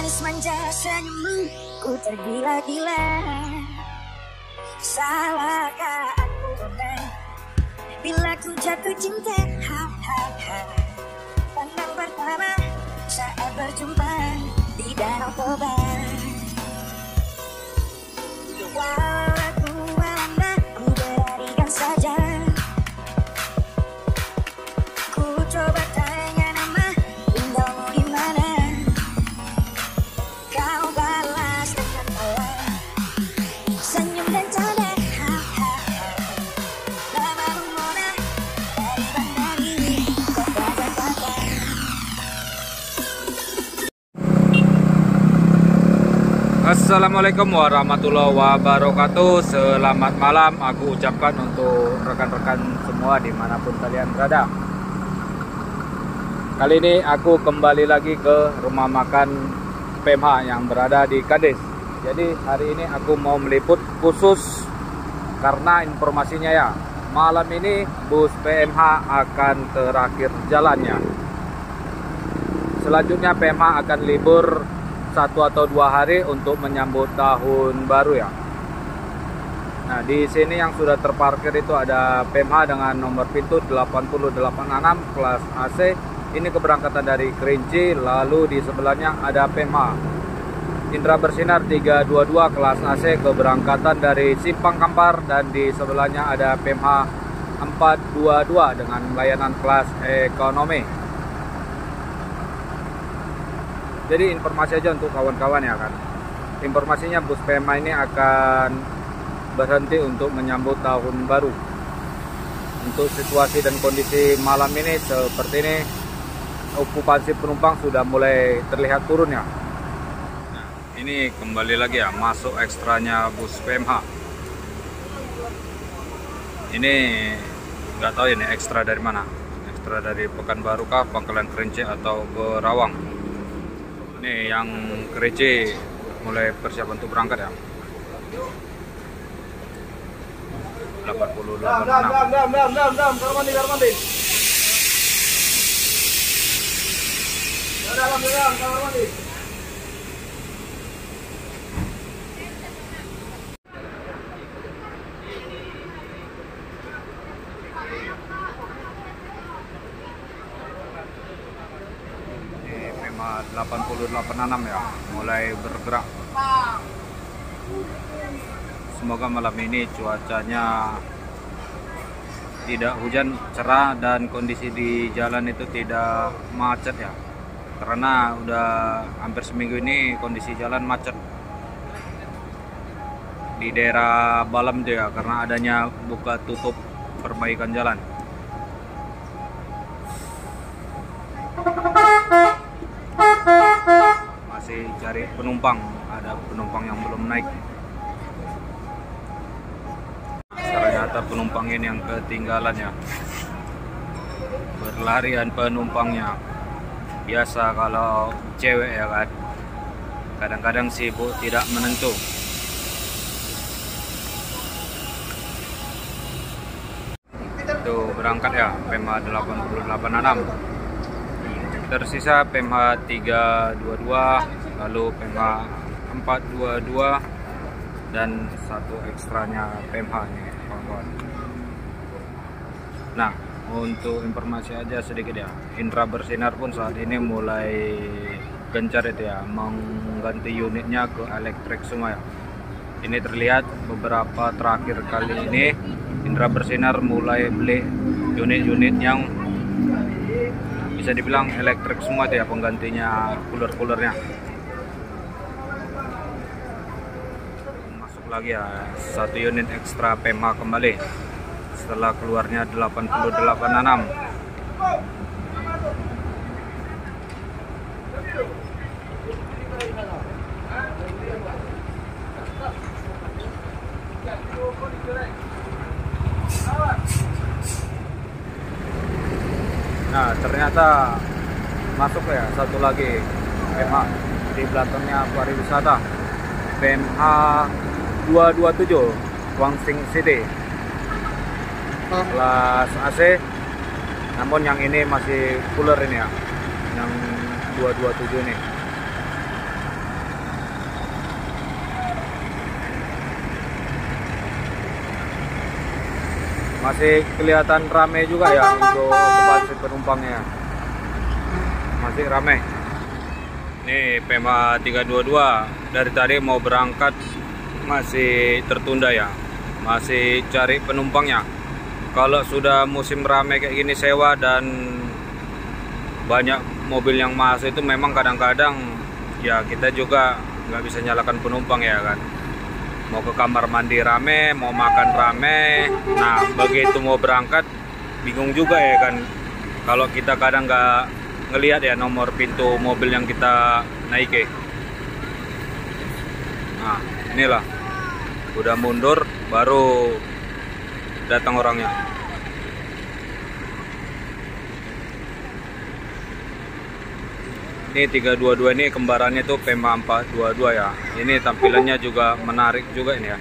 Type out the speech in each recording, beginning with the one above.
Manis manja senyummu, ku tergila-gila. Salahkah aku benar bila ku jatuh cinta? Pandang pertama saat berjumpa di Danau Toba. Walau aku melanda, ku beranikan saja. Ku coba tanya nama, tinggalmu di mana? Kau balas dengan tawa, senyum dan canda. Namamu Mona, dari Bandari ke Jakarta. Assalamualaikum warahmatullahi wabarakatuh. Selamat malam aku ucapkan untuk rekan-rekan semua dimanapun kalian berada. Kali ini aku kembali lagi ke rumah makan PMH yang berada di Kades. Jadi hari ini aku mau meliput khusus karena informasinya ya, malam ini bus PMH akan terakhir jalannya. Selanjutnya PMH akan libur 1 atau 2 hari untuk menyambut tahun baru ya. Nah, di sini yang sudah terparkir itu ada PMH dengan nomor pintu 8086 kelas AC. Ini keberangkatan dari Kerinci. Lalu di sebelahnya ada PMH Indra Bersinar 322 kelas AC keberangkatan dari Simpang Kampar. Dan di sebelahnya ada PMH 422 dengan layanan kelas ekonomi. Jadi informasi aja untuk kawan-kawan ya kan. Informasinya bus PMH ini akan berhenti untuk menyambut tahun baru. Untuk situasi dan kondisi malam ini seperti ini, okupansi penumpang sudah mulai terlihat turun ya. Nah, ini kembali lagi ya, masuk ekstranya bus PMH. Ini nggak tahu ini ekstra dari mana. Ekstra dari Pekanbaru kah, Pangkalan Kerinci atau Berawang. Ini yang Kerinci mulai persiapan untuk berangkat ya. 8086. Kamar mandi. Dalam, kamar mandi. Ini 8086 ya, mulai bergerak. Semoga malam ini cuacanya tidak hujan, cerah, dan kondisi di jalan itu tidak macet ya. Karena udah hampir seminggu ini kondisi jalan macet di daerah Balam juga karena adanya buka tutup perbaikan jalan. Masih cari penumpang, ada penumpang yang belum naik. Ternyata penumpang ini yang ketinggalan ya. Berlarian penumpangnya. Biasa kalau cewek ya kan, kadang-kadang sibuk tidak menentu. Itu berangkat ya PMH 8086. Tersisa PMH 322, lalu PMH 422 dan satu ekstranya PMH nih kawan-kawan. Nah, untuk informasi aja sedikit ya, Indra Bersinar pun saat ini mulai gencar itu ya, mengganti unitnya ke elektrik semua ya. Ini terlihat beberapa terakhir kali ini Indra Bersinar mulai beli unit-unit yang bisa dibilang elektrik semua itu ya, penggantinya cooler-coolernya. Masuk lagi ya, satu unit ekstra PMH kembali setelah keluarnya 8086. Nah, ternyata masuk ya satu lagi PMH di belakangnya pariwisata, PMH 227 Wangsing City kelas AC. Namun yang ini masih cooler ini ya, yang 227 ini. Masih kelihatan rame juga ya untuk okupansi penumpangnya. Masih rame. Ini PMH 322 dari tadi mau berangkat masih tertunda ya. Masih cari penumpangnya. Kalau sudah musim rame kayak gini sewa dan banyak mobil yang masuk itu memang kadang-kadang ya kita juga nggak bisa nyalakan penumpang ya kan. Mau ke kamar mandi rame, mau makan rame. Nah begitu mau berangkat bingung juga ya kan. Kalau kita kadang nggak ngelihat ya nomor pintu mobil yang kita naiki. Nah inilah udah mundur baru datang orangnya. Ini 322 ini kembarannya tuh PMH 422 ya. Ini tampilannya juga menarik juga ini ya.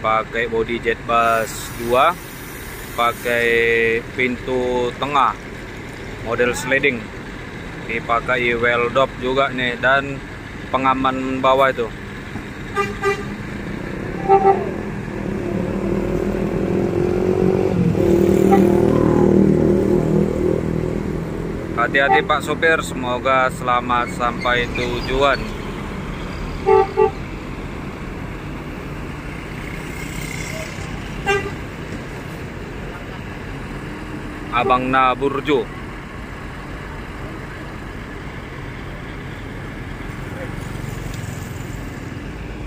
Pakai body jet bus 2, pakai pintu tengah model sliding. Dipakai well dop juga nih dan pengaman bawah itu. Hati-hati Pak sopir, semoga selamat sampai tujuan. Abang Naburjo.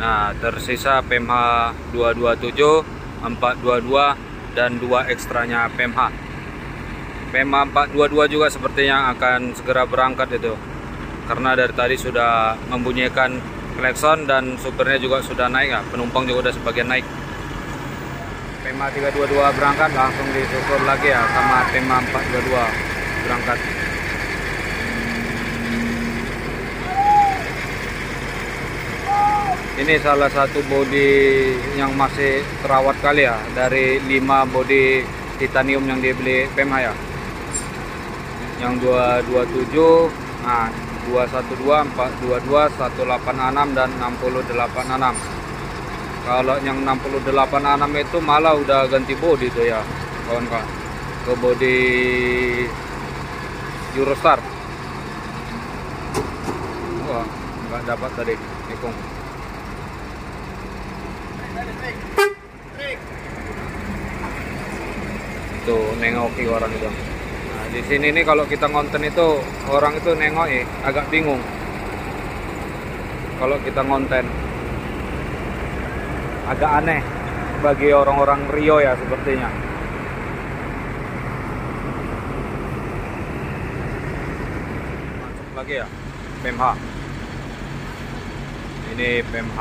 Nah, tersisa PMH 227, 422 dan 2 ekstranya PMH. PMH 422 juga sepertinya akan segera berangkat itu. Karena dari tadi sudah membunyikan klakson dan supirnya juga sudah naik ya, penumpang juga sudah sebagian naik. PMH 322 berangkat langsung disusul lagi ya sama PMH 422 berangkat. Ini salah satu bodi yang masih terawat kali ya dari 5 bodi titanium yang dibeli PMH ya. Yang 227, nah 212, 422, 186 dan 686. Kalau yang 686 itu malah udah ganti bodi tuh ya kawan-kawan, ke bodi Eurostar. Wah nggak dapat tadi nikung. Tuh nengoki orang itu. Nah, di sini nih kalau kita ngonten itu orang itu nengoki agak bingung. Kalau kita ngonten agak aneh bagi orang-orang Rio ya sepertinya. Masuk lagi ya PMH. Ini PMH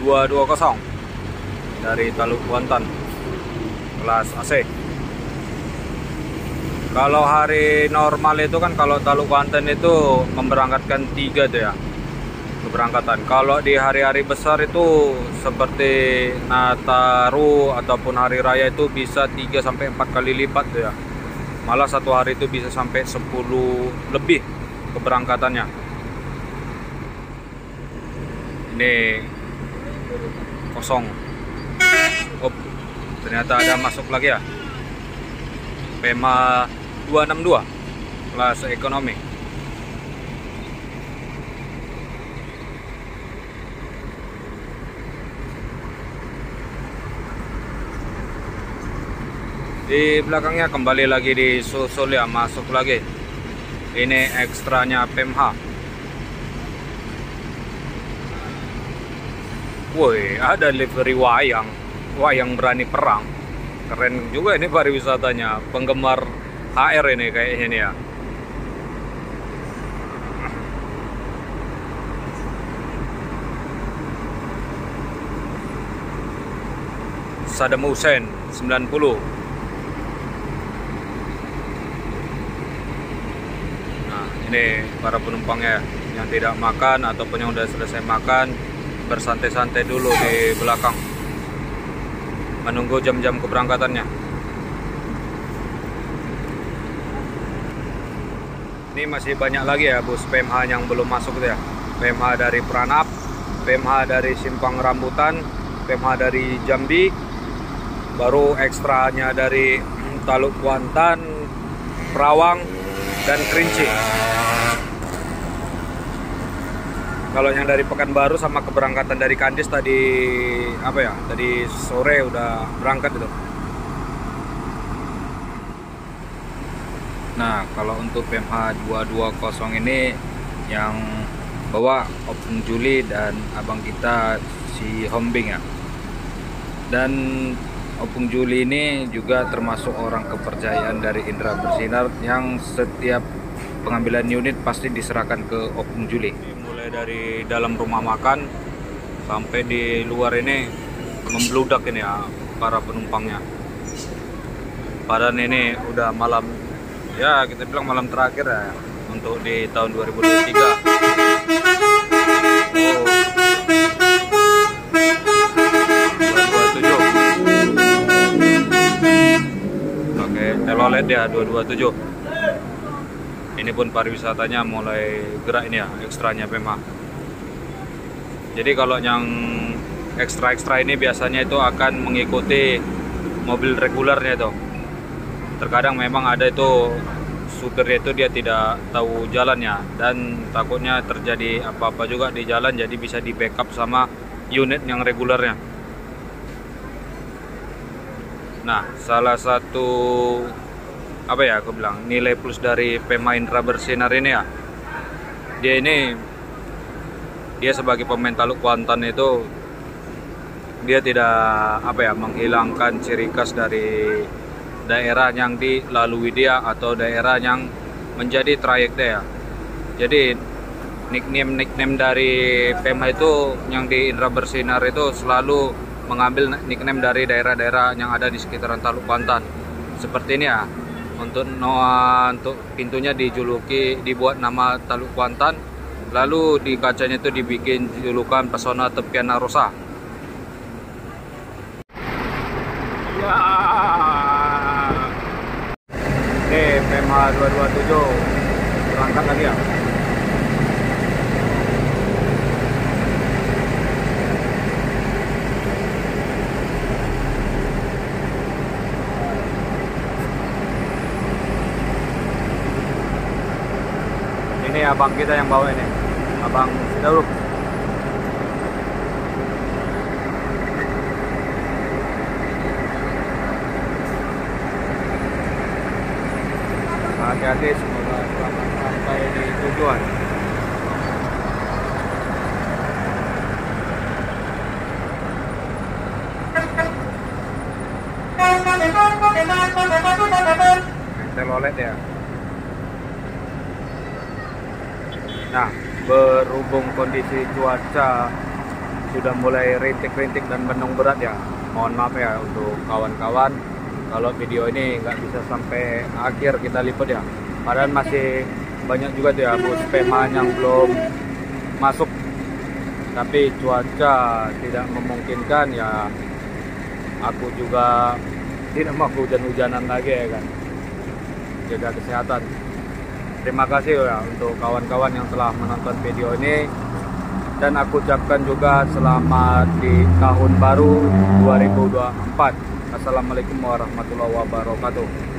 220 dari Taluk Kuantan kelas AC. Kalau hari normal itu kan kalau Taluk Kuantan itu memberangkatkan 3 tuh ya keberangkatan. Kalau di hari-hari besar itu seperti Nataru ataupun hari raya itu bisa 3 sampai 4 kali lipat tuh ya. Malah satu hari itu bisa sampai 10 lebih keberangkatannya. Ini kosong. Oh, ternyata ada masuk lagi ya. PMH 262 kelas ekonomi. Di belakangnya kembali lagi disusul ya, masuk lagi. Ini ekstranya PMH. Woi, ada livery wayang berani perang. Keren juga ini pariwisatanya. Penggemar HR ini kayaknya nih ya. Saddam Hussein 90. Nah, ini para penumpangnya yang tidak makan ataupun yang udah selesai makan bersantai-santai dulu di belakang menunggu jam-jam keberangkatannya. Ini masih banyak lagi ya bus PMH yang belum masuk tuh ya. PMH dari Pranap, PMH dari Simpang Rambutan, PMH dari Jambi, baru ekstranya dari Taluk Kuantan, Perawang, dan Kerinci. Kalau yang dari Pekanbaru sama keberangkatan dari Kandis tadi tadi sore udah berangkat itu. Nah, kalau untuk PMH 220 ini yang bawa Opung Juli dan abang kita si Hombing ya. Dan Opung Juli ini juga termasuk orang kepercayaan dari Indra Bersinar yang setiap pengambilan unit pasti diserahkan ke Opung Juli. Mulai dari dalam rumah makan sampai di luar ini membludak ini ya para penumpangnya. Padahal ini udah malam, ya kita bilang malam terakhir ya untuk di tahun 2023. Oke, telolet ya 227. Ini pun pariwisatanya mulai gerak ini ya, ekstranya PMH. Jadi kalau yang ekstra-ekstra ini biasanya itu akan mengikuti mobil regulernya itu. Terkadang memang ada itu supirnya itu dia tidak tahu jalannya dan takutnya terjadi apa-apa juga di jalan, jadi bisa di backup sama unit yang regulernya. Nah, salah satu aku bilang nilai plus dari PMH Indra Bersinar ini ya, dia sebagai pemain Taluk Kuantan itu dia tidak menghilangkan ciri khas dari daerah yang dilalui dia atau daerah yang menjadi trayek dia. Jadi nickname dari PMH itu yang di Indra Bersinar itu selalu mengambil nickname dari daerah-daerah yang ada di sekitaran Taluk Kuantan. Seperti ini ya. Untuk pintunya dibuat nama Taluk Kuantan, lalu di kacanya itu dibikin julukan Pesona Tepian Rosa. Ya. Oke, PMH 227 berangkat lagi ya. Ini abang kita yang bawa ini, abang Sidaruk. Hati-hati, semoga selamat sampai di tujuan. Telolet ya. Nah, berhubung kondisi cuaca sudah mulai rintik-rintik dan mendung berat ya, mohon maaf ya untuk kawan-kawan kalau video ini nggak bisa sampai akhir kita liput ya. Padahal masih banyak juga tuh ya bus PMH yang belum masuk, tapi cuaca tidak memungkinkan ya. Aku juga tidak mau hujan-hujanan lagi ya kan, jaga kesehatan. Terima kasih ya untuk kawan-kawan yang telah menonton video ini, dan aku ucapkan juga selamat di tahun baru 2024. Assalamualaikum warahmatullahi wabarakatuh.